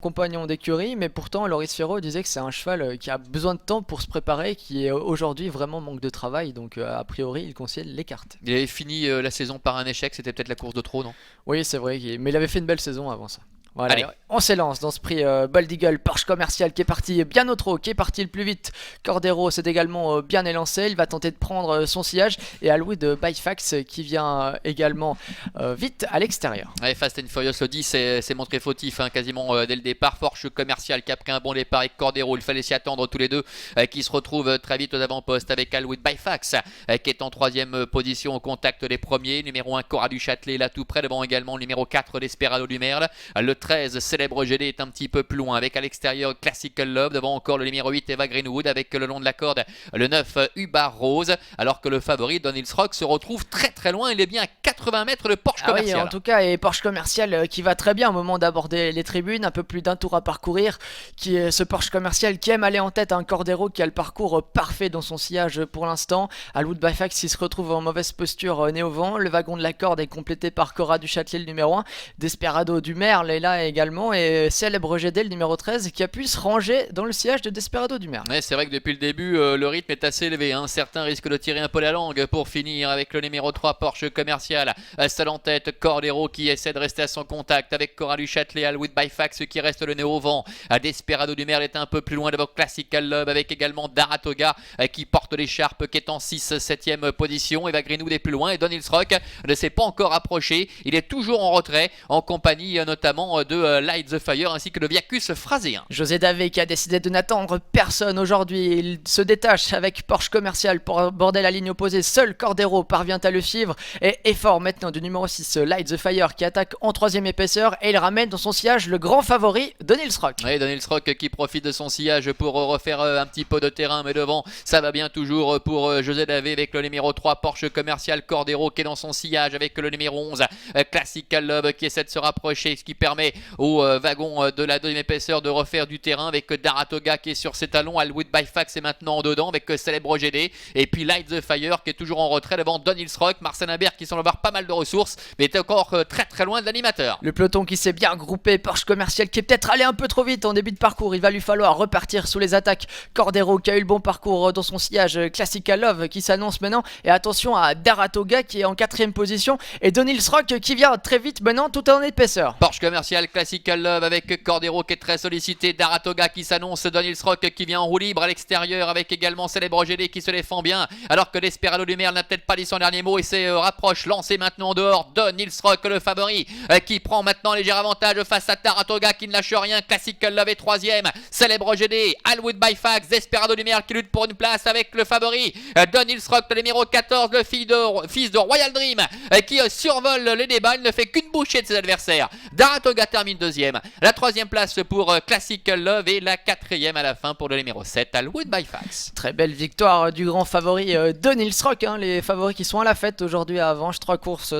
compagnon d'écurie, mais pourtant Loris Ferro disait que c'est un cheval qui a besoin de temps pour se préparer, qui est aujourd'hui vraiment manque de travail, donc a priori il conseille les cartes. Il avait fini la saison par un échec, c'était peut-être la course de trop, non? Oui, c'est vrai, mais il avait fait une belle saison avant ça. Voilà, Allez. on s'élance dans ce prix Bold Eagle Porsche commercial qui est parti bien au trot, qui est parti le plus vite. Cordero s'est également bien élancé, il va tenter de prendre son sillage, et Alwood Byfax qui vient également vite à l'extérieur. Ouais, Fast and Furious le 10 s'est montré fautif quasiment dès le départ. Porsche commercial qui a pris un bon départ avec Cordero, il fallait s'y attendre tous les deux, qui se retrouvent très vite aux avant-postes avec Alwood Byfax qui est en troisième position au contact des premiers. Numéro 1 Cora du Châtelet là tout près, devant également le numéro 4 Desperado du Merle. Le 13 Célèbre GD est un petit peu plus loin avec à l'extérieur Classical Love, devant encore le numéro 8 Eva Greenwood avec le long de la corde le 9 Ubar Rose, alors que le favori Don Hills Rock se retrouve très loin, il est bien à 80 mètres de Porsche commercial. Oui, en tout cas, et Porsche commercial qui va très bien au moment d'aborder les tribunes, un peu plus d'un tour à parcourir, qui est ce Porsche commercial qui aime aller en tête, un Cordero qui a le parcours parfait dans son sillage pour l'instant. Alwood Byfax qui se retrouve en mauvaise posture nez au vent, le wagon de la corde est complété par Cora du Châtelet le numéro 1, Desperado du Merle est là également, et Célèbre GD le numéro 13 qui a pu se ranger dans le sillage de Desperado du Merle. Ouais, c'est vrai que depuis le début le rythme est assez élevé, certains risquent de tirer un peu la langue pour finir avec le numéro 3 Porsche commercial, seul en tête Cordero qui essaie de rester à son contact avec Cora du Châtelet, Alwood Byfax qui reste le nez au vent, Desperado du Merle est un peu plus loin devant Classical Love avec également Daratoga qui porte l'écharpe, qui est en 6-7ème position. Eva Greenwood est plus loin et Don Hills Rock ne s'est pas encore approché, il est toujours en retrait en compagnie notamment de Light the Fire ainsi que de Viacus Phraséen. José Davé qui a décidé de n'attendre personne aujourd'hui, il se détache avec Porsche commercial pour aborder la ligne opposée, seul Cordero parvient à le suivre, et effort maintenant du numéro 6 Light the Fire qui attaque en troisième épaisseur, et il ramène dans son sillage le grand favori Don Hills Rock. Oui, Don Hills Rock qui profite de son sillage pour refaire un petit peu de terrain, mais devant ça va bien toujours pour José Davé avec le numéro 3 Porsche commercial, Cordero qui est dans son sillage avec le numéro 11 Classical Love qui essaie de se rapprocher, ce qui permet au wagon de la deuxième épaisseur de refaire du terrain avec Daratoga qui est sur ses talons. Alwood Byfax est maintenant en dedans avec Célèbre GD, et puis Light the Fire qui est toujours en retrait devant Don Hills Rock. Marcel Imbert qui semble avoir pas mal de ressources mais est encore très loin de l'animateur. Le peloton qui s'est bien groupé, Porsche commercial qui est peut-être allé un peu trop vite en début de parcours, il va lui falloir repartir sous les attaques. Cordero qui a eu le bon parcours dans son sillage, Classical Love qui s'annonce maintenant, et attention à Daratoga qui est en quatrième position, et Don Hills Rock qui vient très vite maintenant tout en épaisseur. Porsche commercial, Classical Love avec Cordero qui est très sollicité, Daratoga qui s'annonce, Don Hills Rock qui vient en roue libre à l'extérieur avec également Célèbre GD qui se défend bien, alors que Desperado du Merle n'a peut-être pas dit son dernier mot et s'est rapproche, lancé maintenant en dehors. Don Hills Rock le favori qui prend maintenant léger avantage face à Daratoga qui ne lâche rien. Classical Love est troisième, Célèbre GD, Alwood Byfax, Desperado du Merle qui lutte pour une place avec le favori Don Hills Rock, le numéro 14, le fils de Royal Dream qui survole les débats, il ne fait qu'une bouchée de ses adversaires. Daratoga termine deuxième, la troisième place pour Classical Love et la quatrième à la fin pour le numéro 7 Alwood Byfax. Très belle victoire du grand favori Don Hills Rock, les favoris qui sont à la fête aujourd'hui à Avanches, 3 courses,